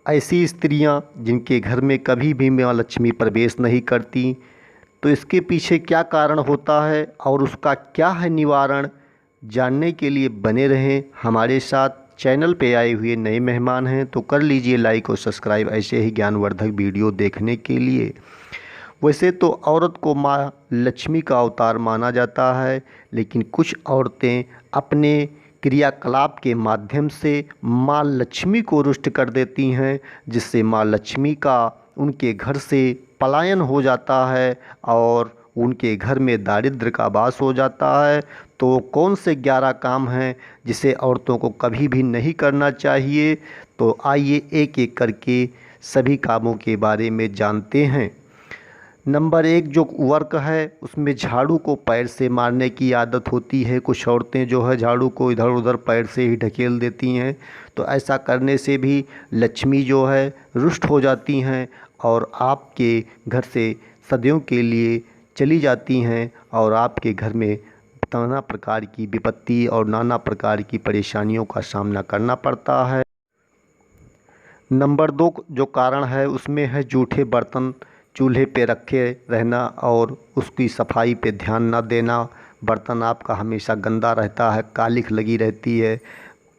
ऐसी स्त्रियां जिनके घर में कभी भी माँ लक्ष्मी प्रवेश नहीं करती, तो इसके पीछे क्या कारण होता है और उसका क्या है निवारण, जानने के लिए बने रहें हमारे साथ। चैनल पे आए हुए नए मेहमान हैं तो कर लीजिए लाइक और सब्सक्राइब ऐसे ही ज्ञानवर्धक वीडियो देखने के लिए। वैसे तो औरत को माँ लक्ष्मी का अवतार माना जाता है, लेकिन कुछ औरतें अपने क्रियाकलाप के माध्यम से माँ लक्ष्मी को रुष्ट कर देती हैं, जिससे माँ लक्ष्मी का उनके घर से पलायन हो जाता है और उनके घर में दारिद्र्य का वास हो जाता है। तो कौन से 11 काम हैं जिसे औरतों को कभी भी नहीं करना चाहिए, तो आइए एक एक करके सभी कामों के बारे में जानते हैं। नंबर 1 जो वर्क है उसमें झाड़ू को पैर से मारने की आदत होती है। कुछ औरतें जो है झाड़ू को इधर उधर पैर से ही ढकेल देती हैं, तो ऐसा करने से भी लक्ष्मी जो है रुष्ट हो जाती हैं और आपके घर से सदियों के लिए चली जाती हैं और आपके घर में नाना प्रकार की विपत्ति और नाना प्रकार की परेशानियों का सामना करना पड़ता है। नंबर 2 जो कारण है उसमें है जूठे बर्तन चूल्हे पे रखे रहना और उसकी सफाई पे ध्यान ना देना। बर्तन आपका हमेशा गंदा रहता है, कालिख लगी रहती है,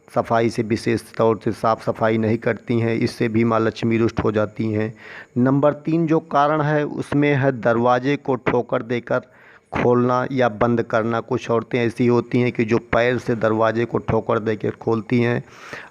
सफाई से विशेष तौर से साफ़ सफाई नहीं करती हैं, इससे भी माँ लक्ष्मी रुष्ट हो जाती हैं। नंबर 3 जो कारण है उसमें है दरवाजे को ठोकर देकर खोलना या बंद करना। कुछ औरतें ऐसी होती हैं कि जो पैर से दरवाजे को ठोकर देकर खोलती हैं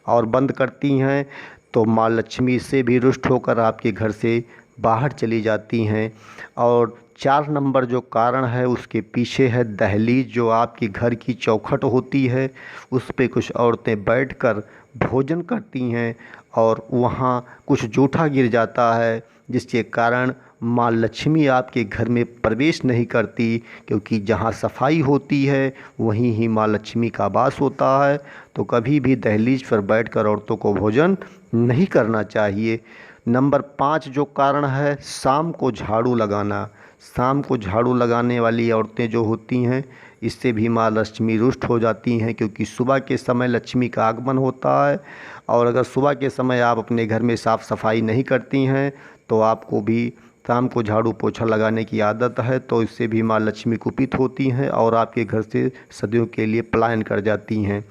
और बंद करती हैं, तो माँ लक्ष्मी से भी रुष्ट होकर आपके घर से बाहर चली जाती हैं। और 4 नंबर जो कारण है उसके पीछे है दहलीज, जो आपकी घर की चौखट होती है उस पे कुछ औरतें बैठकर भोजन करती हैं और वहाँ कुछ जूठा गिर जाता है, जिसके कारण माँ लक्ष्मी आपके घर में प्रवेश नहीं करती, क्योंकि जहाँ सफाई होती है वहीं ही माँ लक्ष्मी का वास होता है। तो कभी भी दहलीज पर बैठकर औरतों को भोजन नहीं करना चाहिए। नंबर 5 जो कारण है शाम को झाड़ू लगाना। शाम को झाड़ू लगाने वाली औरतें जो होती हैं इससे भी माँ लक्ष्मी रुष्ट हो जाती हैं, क्योंकि सुबह के समय लक्ष्मी का आगमन होता है और अगर सुबह के समय आप अपने घर में साफ़ सफाई नहीं करती हैं तो आपको भी शाम को झाड़ू पोछा लगाने की आदत है, तो इससे भी माँ लक्ष्मी कुपित होती हैं और आपके घर से सदियों के लिए पलायन कर जाती हैं।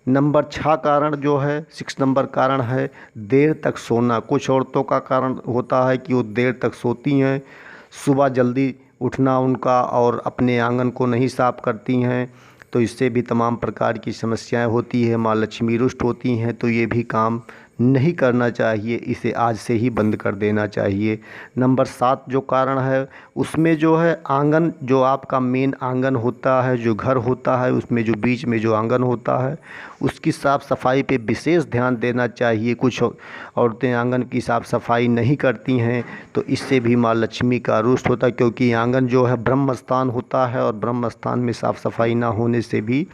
नंबर 6 कारण जो है 6 नंबर कारण है देर तक सोना। कुछ औरतों का कारण होता है कि वो देर तक सोती हैं, सुबह जल्दी उठना उनका और अपने आंगन को नहीं साफ़ करती हैं, तो इससे भी तमाम प्रकार की समस्याएं होती है, माँ लक्ष्मी रुष्ट होती हैं। तो ये भी काम नहीं करना चाहिए, इसे आज से ही बंद कर देना चाहिए। नंबर 7 जो कारण है उसमें जो है आंगन, जो आपका मेन आंगन होता है, जो घर होता है उसमें जो बीच में जो आंगन होता है उसकी साफ़ सफाई पे विशेष ध्यान देना चाहिए। कुछ औरतें आंगन की साफ़ सफाई नहीं करती हैं, तो इससे भी माँ लक्ष्मी का रुष्ट होता है, क्योंकि आंगन जो है ब्रह्म स्थान होता है और ब्रह्म स्थान में साफ़ सफाई ना होने से भी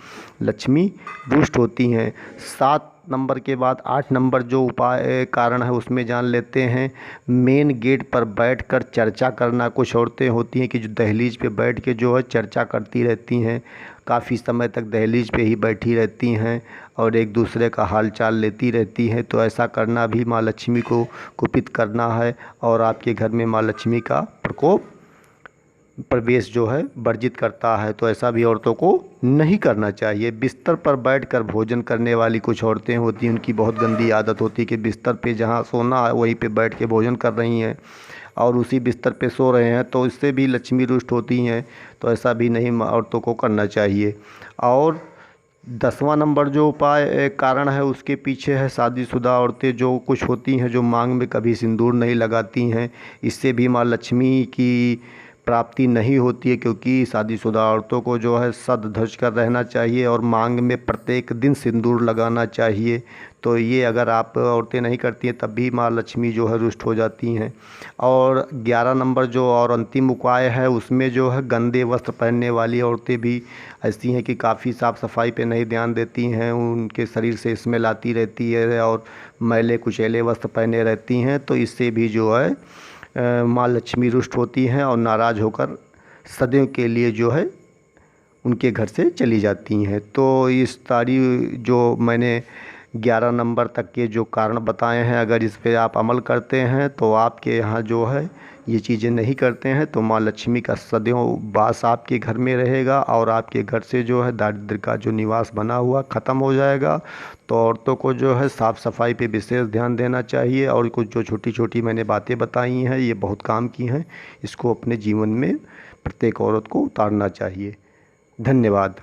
लक्ष्मी रुष्ट होती हैं। 7 नंबर के बाद 8 नंबर जो उपाय कारण है उसमें जान लेते हैं मेन गेट पर बैठकर चर्चा करना। कुछ औरतें होती हैं कि जो दहलीज पे बैठ के जो है चर्चा करती रहती हैं, काफ़ी समय तक दहलीज पे ही बैठी रहती हैं और एक दूसरे का हाल चाल लेती रहती हैं, तो ऐसा करना भी माँ लक्ष्मी को कुपित करना है और आपके घर में माँ लक्ष्मी का प्रकोप प्रवेश जो है वर्जित करता है। तो ऐसा भी औरतों को नहीं करना चाहिए। बिस्तर पर बैठकर भोजन करने वाली कुछ औरतें होती हैं, उनकी बहुत गंदी आदत होती है कि बिस्तर पे जहाँ सोना है वहीं पे बैठ के भोजन कर रही हैं और उसी बिस्तर पे सो रहे हैं, तो इससे भी लक्ष्मी रुष्ट होती हैं। तो ऐसा भी नहीं औरतों को करना चाहिए। और 10वां नंबर जो उपाय कारण है उसके पीछे है शादीशुदा औरतें जो कुछ होती हैं जो मांग में कभी सिंदूर नहीं लगाती हैं, इससे भी माँ लक्ष्मी की प्राप्ति नहीं होती है, क्योंकि शादीशुदा औरतों को जो है सज धज कर रहना चाहिए और मांग में प्रत्येक दिन सिंदूर लगाना चाहिए। तो ये अगर आप औरतें नहीं करती हैं तब भी माँ लक्ष्मी जो है रुष्ट हो जाती हैं। और 11 नंबर जो और अंतिम उपाय है उसमें जो है गंदे वस्त्र पहनने वाली औरतें भी ऐसी हैं कि काफ़ी साफ़ सफाई पे नहीं ध्यान देती हैं, उनके शरीर से स्मेल आती रहती है और मैले कुचैले वस्त्र पहने रहती हैं, तो इससे भी जो है माँ लक्ष्मी रुष्ट होती हैं और नाराज़ होकर सदियों के लिए जो है उनके घर से चली जाती हैं। तो इस सारी जो मैंने 11 नंबर तक के जो कारण बताए हैं, अगर इस पे आप अमल करते हैं तो आपके यहाँ जो है ये चीज़ें नहीं करते हैं तो माँ लक्ष्मी का सदैव वास आपके घर में रहेगा और आपके घर से जो है दारिद्र का जो निवास बना हुआ ख़त्म हो जाएगा। तो औरतों को जो है साफ़ सफाई पे विशेष ध्यान देना चाहिए और कुछ जो छोटी छोटी मैंने बातें बताई हैं ये बहुत काम की हैं, इसको अपने जीवन में प्रत्येक औरत को उतारना चाहिए। धन्यवाद।